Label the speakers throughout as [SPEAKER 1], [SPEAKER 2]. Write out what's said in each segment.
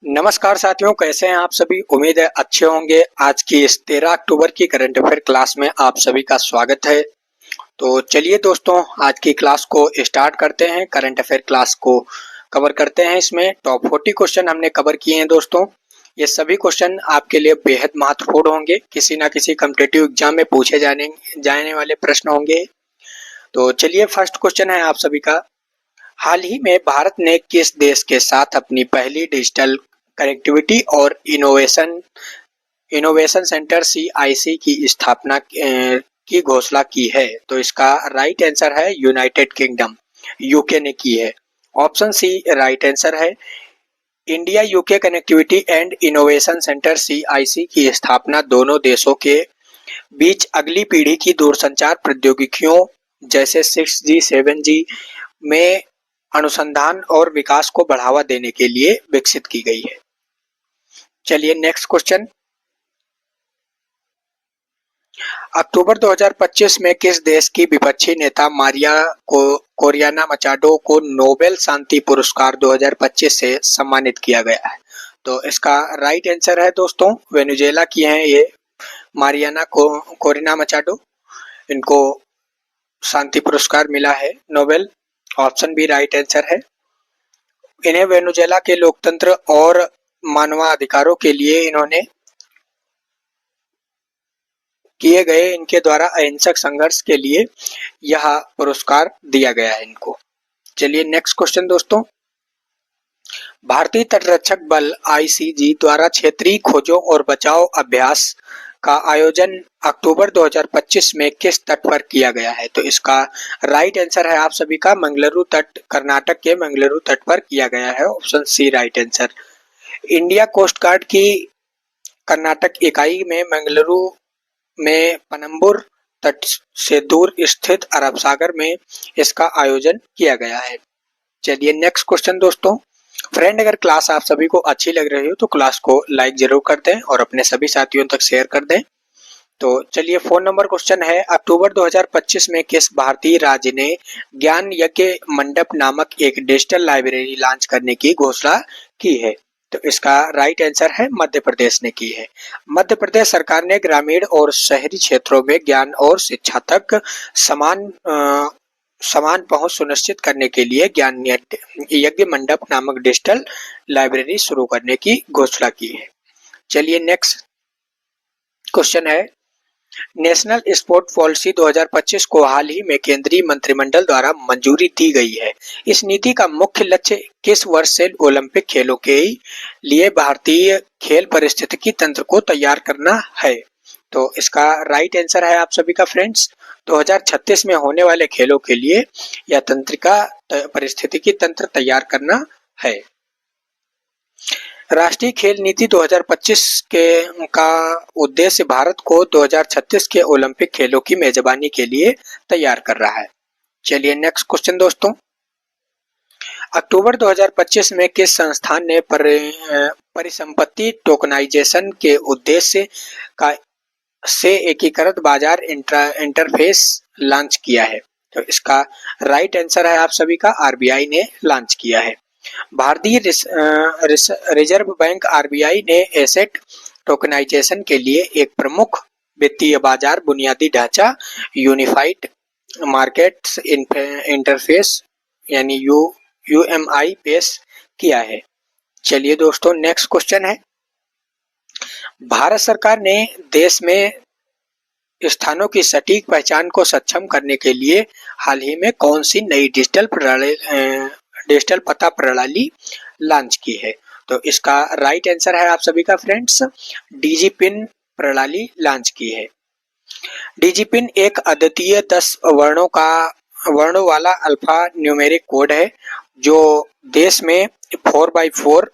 [SPEAKER 1] नमस्कार साथियों, कैसे हैं आप सभी। उम्मीद है अच्छे होंगे। आज की इस 13 अक्टूबर की करंट अफेयर क्लास में आप सभी का स्वागत है। तो चलिए दोस्तों, आज की क्लास को स्टार्ट करते हैं। करंट अफेयर क्लास को कवर करते हैं। इसमें टॉप 40 क्वेश्चन हमने कवर किए हैं दोस्तों। ये सभी क्वेश्चन आपके लिए बेहद महत्वपूर्ण होंगे। किसी ना किसी कॉम्पिटिटिव एग्जाम में पूछे जाने वाले प्रश्न होंगे। तो चलिए, फर्स्ट क्वेश्चन है आप सभी का। हाल ही में भारत ने किस देश के साथ अपनी पहली डिजिटल कनेक्टिविटी और इनोवेशन सेंटर सीआईसी की स्थापना की घोषणा की है? तो इसका राइट आंसर है यूनाइटेड किंगडम, यूके ने की है। ऑप्शन सी राइट आंसर है। India UK connectivity and innovation centre CIC की स्थापना दोनों देशों के बीच अगली पीढ़ी की दूरसंचार प्रौद्योगिकियों जैसे 6G 7G में अनुसंधान और विकास को बढ़ावा देने के लिए विकसित की गई है। चलिए नेक्स्ट क्वेश्चन। अक्टूबर 2025 में किस देश की विपक्षी नेता मारिया कोरियाना मचाडो को नोबेल शांति पुरस्कार 2025 से सम्मानित किया गया है? तो इसका राइट आंसर है दोस्तों, वेनेजुएला की हैं ये मारियाना कोरियाना मचाडो। इनको शांति पुरस्कार मिला है Nobel. Option B right answer है। इन्हें वेनेजुएला के लोकतंत्र और मानवाधिकारों के लिए इन्होंने किए गए इनके द्वारा अहिंसक संघर्ष के लिए यह पुरस्कार दिया गया है इनको। चलिए नेक्स्ट क्वेश्चन दोस्तों। भारतीय तटरक्षक बल आईसीजी द्वारा क्षेत्रीय खोजों और बचाव अभ्यास का आयोजन अक्टूबर 2025 में किस तट पर किया गया है? तो इसका राइट आंसर है आप सभी का मंगलुरु तट, कर्नाटक के मंगलुरु तट पर किया गया है। Option C right answer. India coast guard की कर्नाटक इकाई में मंगलुरु में पनम्बुर तट से दूर स्थित अरब सागर में इसका आयोजन किया गया है। चलिए नेक्स्ट क्वेश्चन दोस्तों। फ्रेंड, अगर क्लास आप सभी को अच्छी लग रही हो तो क्लास को लाइक जरूर कर दें और अपने सभी साथियों तक शेयर कर दें। तो चलिए 4 नंबर क्वेश्चन है। अक्टूबर 2025 में किस भारतीय राज्य ने ज्ञान यज्ञ मंडप नामक एक डिजिटल लाइब्रेरी लॉन्च करने की घोषणा की है? तो इसका राइट आंसर है मध्य प्रदेश ने की है। मध्य प्रदेश सरकार ने ग्रामीण और शहरी क्षेत्रों में ज्ञान और शिक्षा तक समान पहुंच सुनिश्चित करने के लिए ज्ञान यज्ञ मंडप नामक डिजिटल लाइब्रेरी शुरू करने की घोषणा की है। चलिए नेक्स्ट क्वेश्चन है। नेशनल स्पोर्ट पॉलिसी 2025 को हाल ही में केंद्रीय मंत्रिमंडल द्वारा मंजूरी दी गई है। इस नीति का मुख्य लक्ष्य किस वर्ष से ओलंपिक खेलों के लिए भारतीय खेल पारिस्थितिकी तंत्र को तैयार करना है? तो इसका राइट आंसर है आप सभी का फ्रेंड्स 2036 में होने वाले खेलों के लिए यह तंत्रिका पारिस्थितिकी तंत्र तैयार करना है। राष्ट्रीय खेल नीति 2025 का उद्देश्य भारत को 2036 के ओलंपिक खेलों की मेजबानी के लिए तैयार कर रहा है। चलिए नेक्स्ट क्वेश्चन दोस्तों। अक्टूबर 2025 में किस संस्थान ने परिसंपत्ति टोकनाइजेशन के उद्देश्य से एकीकृत बाजार इंटरफेस लॉन्च किया है? तो इसका राइट आंसर है आप सभी का आरबीआई ने लॉन्च किया है। भारतीय रिजर्व बैंक आरबीआई ने एसेट टोकनाइजेशन के लिए एक प्रमुख वित्तीय बाजार बुनियादी ढांचा यूनिफाइड मार्केट्स इंटरफेस यानी यूएमआई पेश किया है। चलिए दोस्तों नेक्स्ट क्वेश्चन है। भारत सरकार ने देश में स्थानों की सटीक पहचान को सक्षम करने के लिए हाल ही में कौन सी नई डिजिटल पता प्रणाली लॉन्च की है? तो इसका राइट आंसर है आप सभी का फ्रेंड्स डीजीपिन प्रणाली लॉन्च की है। डीजीपिन एक अद्वितीय 10 वर्णों वाला अल्फा न्यूमेरिक कोड है जो देश में 4x4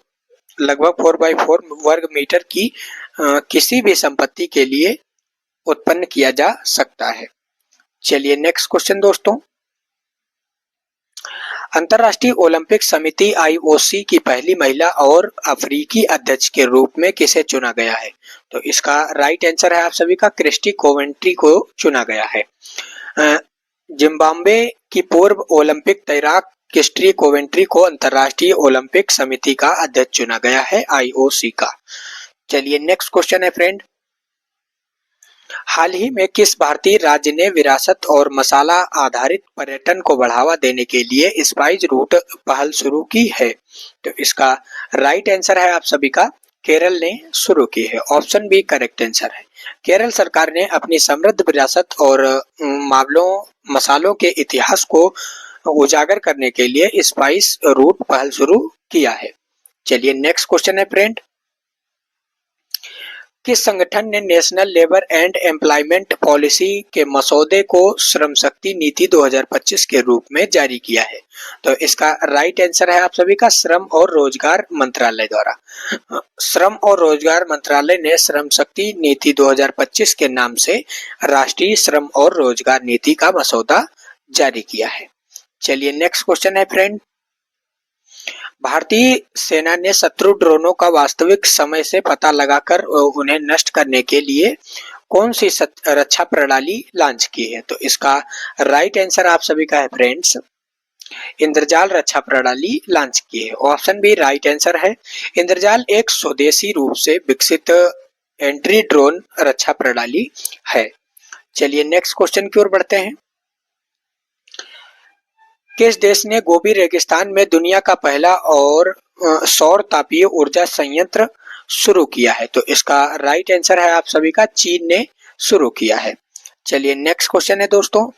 [SPEAKER 1] लगभग 4x4 वर्ग मीटर की किसी भी संपत्ति के लिए उत्पन्न किया जा सकता है। चलिए नेक्स्ट क्वेश्चन दोस्तों। अंतर्राष्ट्रीय ओलंपिक समिति आईओसी की पहली महिला और अफ्रीकी अध्यक्ष के रूप में किसे चुना गया है? तो इसका राइट आंसर है आप सभी का क्रिस्टी कोवेंट्री को चुना गया है। जिम्बाब्वे की पूर्व ओलंपिक तैराक क्रिस्टी कोवेंट्री को अंतर्राष्ट्रीय ओलंपिक समिति का अध्यक्ष चुना गया है, IOC का। चलिए नेक्स्ट क्वेश्चन है फ्रेंड, हाल ही में किस भारतीय राज्य ने विरासत और मसाला आधारित पर्यटन को बढ़ावा देने के लिए स्पाइस रूट पहल शुरू की है? तो इसका राइट आंसर है आप सभी का केरल ने शुरू की है। ऑप्शन बी करेक्ट आंसर है। केरल सरकार ने अपनी समृद्ध विरासत और मसालों के इतिहास को उजागर करने के लिए स्पाइस रूट पहल शुरू किया है। चलिए नेक्स्ट क्वेश्चन है फ्रेंड, किस संगठन ने national labour and employment policy के मसौदे को श्रम शक्ति नीति 2025 के रूप में जारी किया है? तो इसका राइट आंसर है आप सभी का श्रम और रोजगार मंत्रालय द्वारा। श्रम और रोजगार मंत्रालय ने श्रम शक्ति नीति 2025 के नाम से राष्ट्रीय श्रम और रोजगार नीति का मसौदा जारी किया है। चलिए नेक्स्ट क्वेश्चन है फ्रेंड, भारतीय सेना ने शत्रु ड्रोनों का वास्तविक समय से पता लगाकर उन्हें नष्ट करने के लिए कौन सी रक्षा प्रणाली लॉन्च की है? तो इसका राइट आंसर आप सभी का है फ्रेंड्स, इंद्रजाल रक्षा प्रणाली लॉन्च की है। ऑप्शन बी राइट आंसर है। इंद्रजाल एक स्वदेशी रूप से विकसित एंट्री ड्रोन रक्षा प्रणाली है। चलिए नेक्स्ट क्वेश्चन की ओर बढ़ते हैं, किस देश ने गोबी रेगिस्तान में दुनिया का पहला और सौर तापीय ऊर्जा संयंत्र शुरू किया है? तो इसका राइट आंसर है आप सभी का चीन ने शुरू किया है। चलिए नेक्स्ट क्वेश्चन है दोस्तों,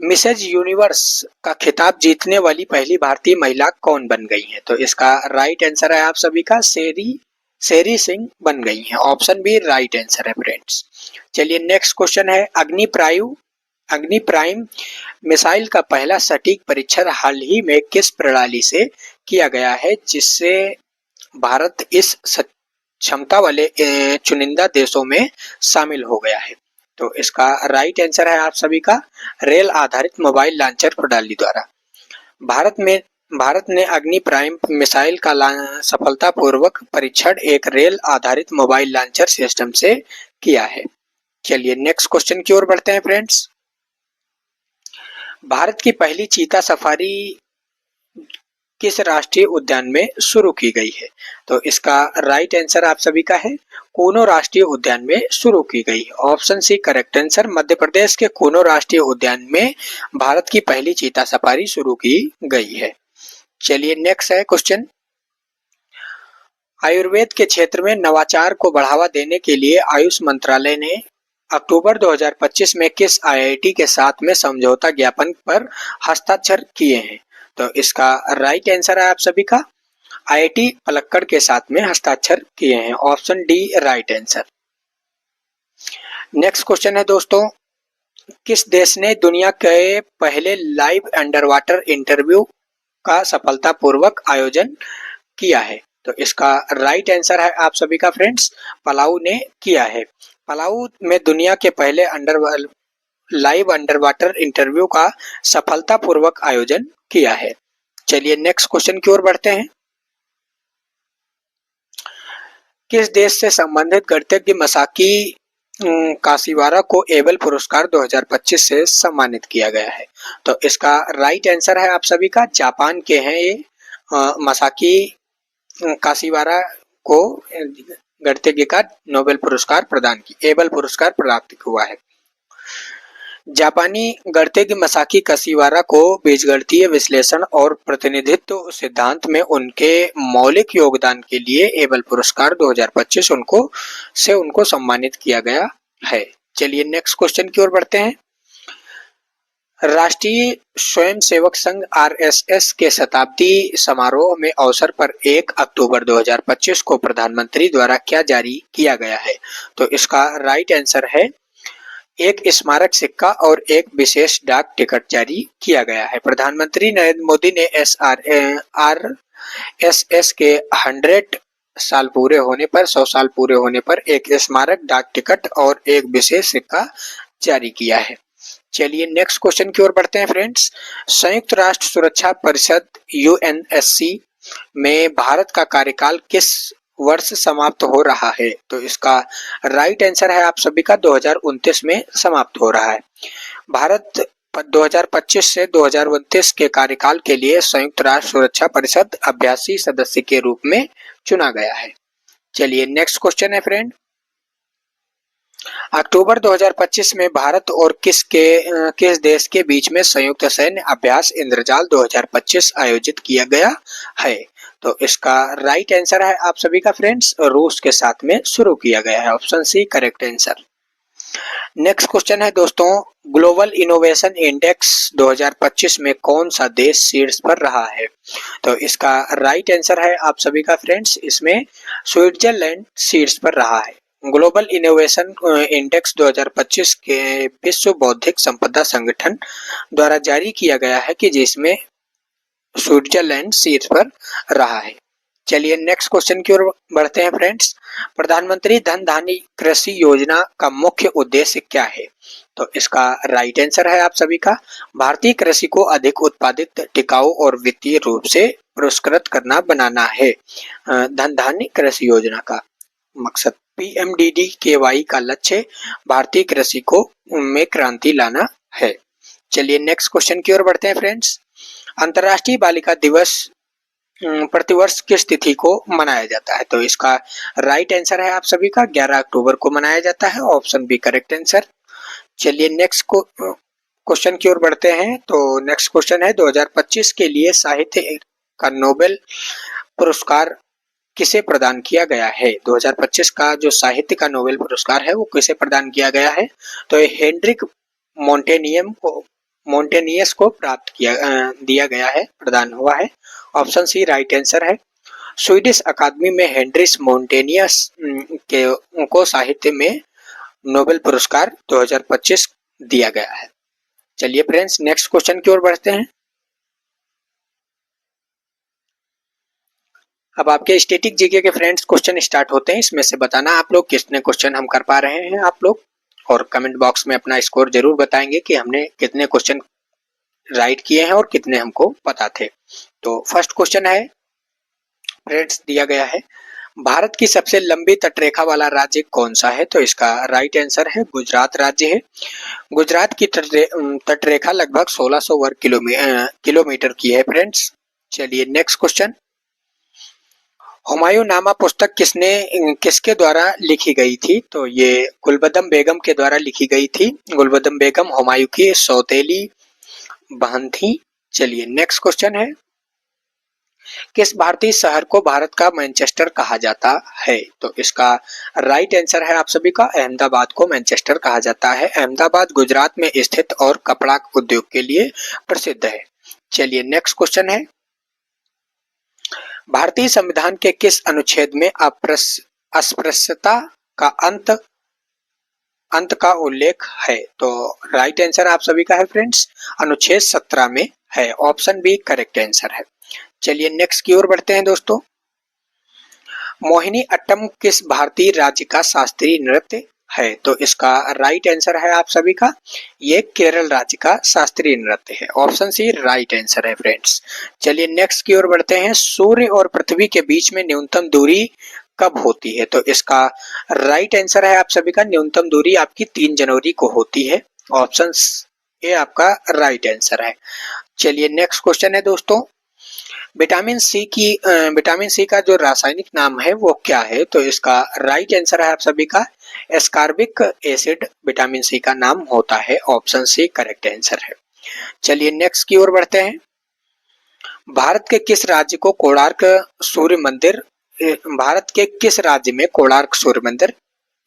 [SPEAKER 1] मिसेज यूनिवर्स का खिताब जीतने वाली पहली भारतीय महिला कौन बन गई है? तो इसका राइट आंसर है आप सभी का शेरी सिंह बन गई है। ऑप्शन बी राइट आंसर है फ्रेंड्स। चलिए नेक्स्ट क्वेश्चन है, अग्नि प्राइम मिसाइल का पहला सटीक परीक्षण हाल ही में किस प्रणाली से किया गया है जिससे भारत इस क्षमता वाले चुनिंदा देशों में शामिल हो गया है? तो इसका राइट आंसर है आप सभी का रेल आधारित मोबाइल लॉन्चर प्रणाली द्वारा। भारत ने अग्नि प्राइम मिसाइल का सफलतापूर्वक परीक्षण एक रेल आधारित मोबाइल लॉन्चर सिस्टम से किया है। चलिए नेक्स्ट क्वेश्चन की ओर बढ़ते हैं फ्रेंड्स, भारत की पहली चीता सफारी किस राष्ट्रीय उद्यान में शुरू की गई है? तो इसका राइट आंसर आप सभी का है कूनो राष्ट्रीय उद्यान में शुरू की गई है। Option C correct answer, Madhya Pradesh के कूनो राष्ट्रीय उद्यान में भारत की पहली चीता सफारी शुरू की गई है। चलिए नेक्स्ट है क्वेश्चन, आयुर्वेद के क्षेत्र में नवाचार को बढ़ावा देने के लिए आयुष मंत्रालय ने अक्टूबर 2025 में किस IIT के साथ में समझौता ज्ञापन पर हस्ताक्षर किए हैं? तो इसका राइट आंसर है आप सभी का IIT पलक्कड़ के साथ में हस्ताक्षर किए हैं। Option D right answer. Next question है दोस्तों, किस देश ने दुनिया के पहले लाइव अंडर वाटर इंटरव्यू का सफलतापूर्वक आयोजन किया है? तो इसका राइट आंसर है आप सभी का फ्रेंड्स पलाऊ ने किया है। पलाऊ में दुनिया के पहले लाइव अंडर वाटर इंटरव्यू का सफलतापूर्वक आयोजन किया है। चलिए नेक्स्ट क्वेश्चन की ओर बढ़ते हैं, किस देश से संबंधित गणितज्ञ मसाकी काशीवारा को एबल पुरस्कार 2025 से सम्मानित किया गया है? तो इसका राइट आंसर है आप सभी का जापान के हैं ये मसाकी काशीवारा को गणितज्ञ का नोबेल पुरस्कार प्रदान की एबल पुरस्कार प्राप्त हुआ है। जापानी गणितज्ञ मसाकी काशीवारा को बीजगणितीय विश्लेषण और प्रतिनिधित्व सिद्धांत में उनके मौलिक योगदान के लिए एबल पुरस्कार 2025 उनको सम्मानित किया गया है। चलिए नेक्स्ट क्वेश्चन की ओर बढ़ते हैं, राष्ट्रीय स्वयंसेवक संघ RSS के शताब्दी समारोह में अवसर पर 1 अक्टूबर 2025 को प्रधानमंत्री द्वारा क्या जारी किया गया है? तो इसका राइट आंसर है एक स्मारक सिक्का और एक विशेष डाक टिकट जारी किया गया है। प्रधानमंत्री नरेंद्र मोदी ने RSS के 100 साल पूरे होने पर 100 साल पूरे होने पर एक स्मारक डाक टिकट और एक विशेष सिक्का जारी किया है। चलिए नेक्स्ट क्वेश्चन की ओर बढ़ते हैं फ्रेंड्स, संयुक्त राष्ट्र सुरक्षा परिषद UNSC में भारत का कार्यकाल किस वर्ष समाप्त हो रहा है? तो इसका राइट आंसर है आप सभी का 2029 में समाप्त हो रहा है। भारत 2025 से 2029 के कार्यकाल के लिए संयुक्त राष्ट्र सुरक्षा परिषद अभ्यासी सदस्य के रूप में चुना गया है। चलिए नेक्स्ट क्वेश्चन है फ्रेंड, अक्टूबर 2025 में भारत और किस देश के बीच में संयुक्त सैन्य अभ्यास इंद्रजाल 2025 आयोजित किया गया है? तो इसका राइट आंसर है आप सभी का फ्रेंड्स, रूस के साथ में शुरू किया गया है। Option C correct answer. Next question है दोस्तों, ग्लोबल इनोवेशन इंडेक्स 2025 में कौन सा देश शीर्ष पर रहा है? तो इसका राइट आंसर है आप सभी का फ्रेंड्स, इसमें स्विट्जरलैंड शीर्ष पर रहा है। ग्लोबल इनोवेशन इंडेक्स 2025 के विश्व बौद्धिक संपदा संगठन द्वारा जारी किया गया है कि जिसमें स्विट्जरलैंड शीर्ष पर रहा है। चलिए नेक्स्ट क्वेश्चन की ओर बढ़ते हैं फ्रेंड्स, प्रधानमंत्री धन धान्य कृषि योजना का मुख्य उद्देश्य क्या है? तो इसका राइट आंसर है आप सभी का, भारतीय कृषि को अधिक उत्पादित, टिकाऊ और वित्तीय रूप से पुरस्कृत करना बनाना है। धन धान्य कृषि योजना का मकसद PMDD-KY का लक्ष्य भारतीय कृषि को में क्रांति लाना है। चलिए नेक्स्ट क्वेश्चन की ओर बढ़ते हैं फ्रेंड्स, अंतर्राष्ट्रीय बालिका दिवस प्रतिवर्ष किस तिथि को मनाया जाता है? तो इसका राइट आंसर है आप सभी का 11 अक्टूबर को मनाया जाता है। Option B correct answer. चलिए नेक्स्ट क्वेश्चन की ओर बढ़ते हैं। तो नेक्स्ट क्वेश्चन है 2025 के लिए साहित्य का नोबेल पुरस्कार किसे प्रदान किया गया है? 2025 का जो साहित्य का नोबेल पुरस्कार है वो किसे प्रदान किया गया है? तो ये हेनरिक मोंटेनियस को दिया गया है, प्रदान हुआ है। ऑप्शन सी राइट आंसर है। स्वीडिश अकादमी में हेनरिस मोंटेनियस को साहित्य में नोबेल पुरस्कार 2025 दिया गया है। चलिए फ्रेंड्स नेक्स्ट क्वेश्चन की ओर बढ़ते हैं। अब आपके स्टैटिक जीके के फ्रेंड्स क्वेश्चन स्टार्ट होते हैं। इसमें से बताना आप लोग कितने क्वेश्चन हम कर पा रहे हैं आप लोग, और कमेंट बॉक्स में अपना स्कोर जरूर बताएंगे कि हमने कितने क्वेश्चन राइट किए हैं और कितने हमको पता थे। तो फर्स्ट क्वेश्चन है फ्रेंड्स दिया गया है, भारत की सबसे लंबी तटरेखा वाला राज्य कौन सा है? तो इसका राइट आंसर है गुजरात राज्य है। गुजरात की तटरेखा लगभग 1600 वर्ग किलोमीटर की है फ्रेंड्स। चलिए नेक्स्ट क्वेश्चन, हुमायूं नामा पुस्तक किसके द्वारा लिखी गई थी? तो ये गुलबदम बेगम के द्वारा लिखी गई थी। गुलबदम बेगम हुमायूं की सौतेली बहन थी। चलिए नेक्स्ट क्वेश्चन है, किस भारतीय शहर को भारत का मैनचेस्टर कहा जाता है? तो इसका राइट आंसर है आप सभी का, अहमदाबाद को मैनचेस्टर कहा जाता है। अहमदाबाद गुजरात में स्थित और कपड़ा उद्योग के लिए प्रसिद्ध है। चलिए नेक्स्ट क्वेश्चन है, भारतीय संविधान के किस अनुच्छेद में अस्पृश्यता का अंत का उल्लेख है? तो राइट आंसर आप सभी का है फ्रेंड्स, अनुच्छेद 17 में है। ऑप्शन बी करेक्ट आंसर है। चलिए नेक्स्ट की ओर बढ़ते हैं दोस्तों, मोहिनी अट्टम किस भारतीय राज्य का शास्त्रीय नृत्य है? तो इसका राइट आंसर है आप सभी का, ये केरल राज्य का शास्त्रीय नृत्य है। ऑप्शन सी राइट आंसर है फ्रेंड्स। चलिए नेक्स्ट की ओर बढ़ते हैं, सूर्य और पृथ्वी के बीच में न्यूनतम दूरी कब होती है? तो इसका राइट आंसर है आप सभी का, न्यूनतम दूरी आपकी 3 जनवरी को होती है। ऑप्शन ए आपका राइट आंसर है। चलिए नेक्स्ट क्वेश्चन है दोस्तों, विटामिन सी का जो रासायनिक नाम है वो क्या है? तो इसका राइट आंसर है आप सभी का, एस्कॉर्बिक एसिड विटामिन सी का नाम होता है। ऑप्शन सी करेक्ट आंसर है। चलिए नेक्स्ट की ओर बढ़ते हैं, भारत के किस राज्य में कोणार्क सूर्य मंदिर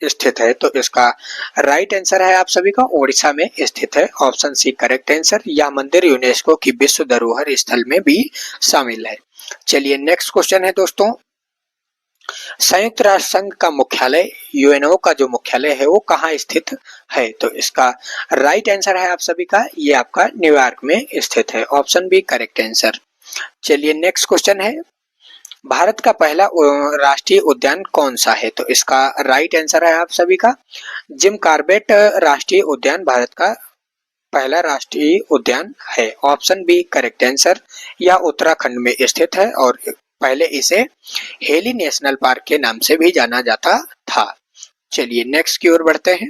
[SPEAKER 1] स्थित है? तो इसका राइट आंसर है आप सभी का, ओडिशा में स्थित है। Option C correct answer. यह मंदिर यूनेस्को की विश्व धरोहर स्थल में भी शामिल है। चलिए नेक्स्ट क्वेश्चन है दोस्तों, संयुक्त राष्ट्र संघ का मुख्यालय यूएनओ का जो मुख्यालय है वो कहाँ स्थित है? तो इसका राइट आंसर है आप सभी का, ये आपका न्यूयॉर्क में स्थित है। Option B correct answer. चलिए नेक्स्ट क्वेश्चन है, भारत का पहला राष्ट्रीय उद्यान कौन सा है? तो इसका राइट आंसर है आप सभी का, जिम कॉर्बेट राष्ट्रीय उद्यान भारत का पहला राष्ट्रीय उद्यान है। Option B correct answer. यह उत्तराखंड में स्थित है और पहले इसे हेली नेशनल पार्क के नाम से भी जाना जाता था। चलिए नेक्स्ट की ओर बढ़ते हैं,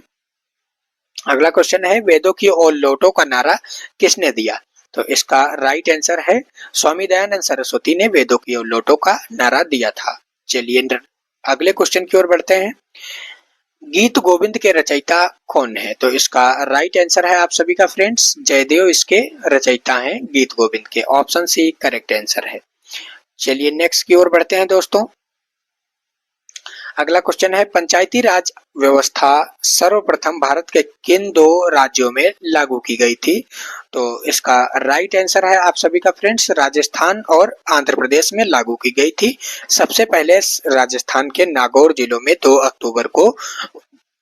[SPEAKER 1] अगला क्वेश्चन है वेदों की ओर लौटो का नारा किसने दिया? तो इसका राइट आंसर है स्वामी दयानंद सरस्वती ने वेदों की ओर लौटो का नारा दिया था। चलिए अगले क्वेश्चन की ओर बढ़ते हैं। गीत गोविंद के रचयिता कौन है? तो इसका राइट आंसर है आप सभी का फ्रेंड्स जयदेव इसके रचयिता हैं गीत गोविंद के। ऑप्शन सी करेक्ट आंसर है। चलिए नेक्स्ट की ओर बढ़ते हैं दोस्तों। अगला क्वेश्चन है पंचायती राज व्यवस्था सर्वप्रथम भारत के किन दो राज्यों में लागू की गई थी? तो इसका राइट आंसर है आप सभी का फ्रेंड्स राजस्थान और आंध्र प्रदेश में लागू की गई थी। सबसे पहले राजस्थान के नागौर जिलों में 2 अक्टूबर को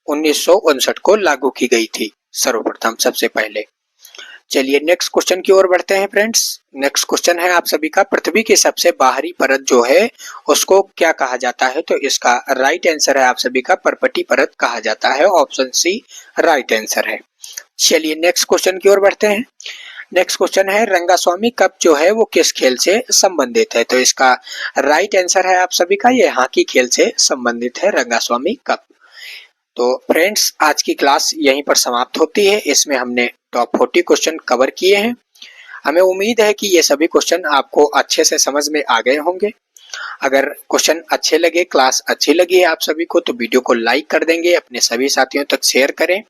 [SPEAKER 1] 1959 को लागू की गई थी सर्वप्रथम सबसे पहले। चलिए नेक्स्ट क्वेश्चन की ओर बढ़ते हैं फ्रेंड्स। नेक्स्ट क्वेश्चन है आप सभी का पृथ्वी की सबसे बाहरी परत जो है उसको क्या कहा जाता है? तो इसका राइट आंसर है आप सभी का पर्पटी परत कहा जाता है। ऑप्शन सी राइट आंसर है। चलिए नेक्स्ट क्वेश्चन की ओर बढ़ते हैं। नेक्स्ट क्वेश्चन है रंगास्वामी कप जो है वो किस खेल से संबंधित है? तो इसका राइट आंसर है आप सभी का ये हॉकी खेल से संबंधित है रंगास्वामी कप। तो फ्रेंड्स आज की क्लास यहीं पर समाप्त होती है। इसमें हमने टॉप 40 क्वेश्चन कवर किए हैं। हमें उम्मीद है कि ये सभी क्वेश्चन आपको अच्छे से समझ में आ गए होंगे। अगर क्वेश्चन अच्छे लगे, क्लास अच्छी लगी है आप सभी को, तो वीडियो को लाइक कर देंगे, अपने सभी साथियों तक शेयर करें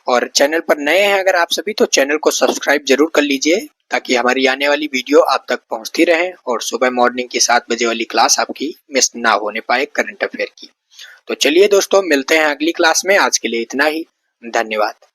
[SPEAKER 1] और चैनल पर नए हैं अगर आप सभी तो चैनल को सब्सक्राइब जरूर कर लीजिए ताकि हमारी आने वाली वीडियो आप तक पहुंचती रहे और सुबह मॉर्निंग की 7 बजे वाली क्लास आपकी मिस ना होने पाए करंट अफेयर की। तो चलिए दोस्तों मिलते हैं अगली क्लास में। आज के लिए इतना ही। धन्यवाद।